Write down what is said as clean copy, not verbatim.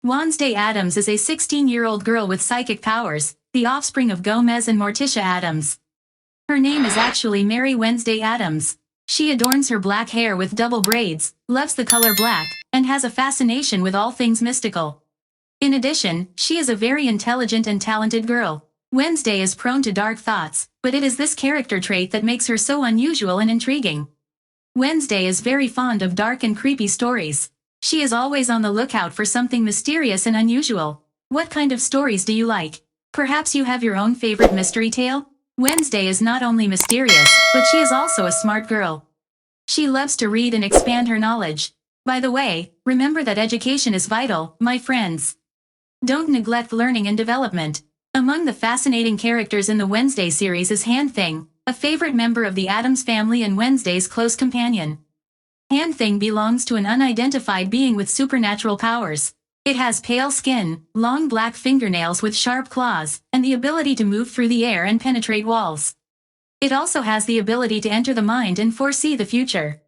Wednesday Addams is a 16-year-old girl with psychic powers, the offspring of Gomez and Morticia Addams. Her name is actually Mary Wednesday Addams. She adorns her black hair with double braids, loves the color black, and has a fascination with all things mystical. In addition, she is a very intelligent and talented girl. Wednesday is prone to dark thoughts, but it is this character trait that makes her so unusual and intriguing. Wednesday is very fond of dark and creepy stories. She is always on the lookout for something mysterious and unusual. What kind of stories do you like? Perhaps you have your own favorite mystery tale? Wednesday is not only mysterious, but she is also a smart girl. She loves to read and expand her knowledge. By the way, remember that education is vital, my friends. Don't neglect learning and development. Among the fascinating characters in the Wednesday series is Han-Thing, a favorite member of the Addams family and Wednesday's close companion. Han-Thing belongs to an unidentified being with supernatural powers. It has pale skin, long black fingernails with sharp claws, and the ability to move through the air and penetrate walls. It also has the ability to enter the mind and foresee the future.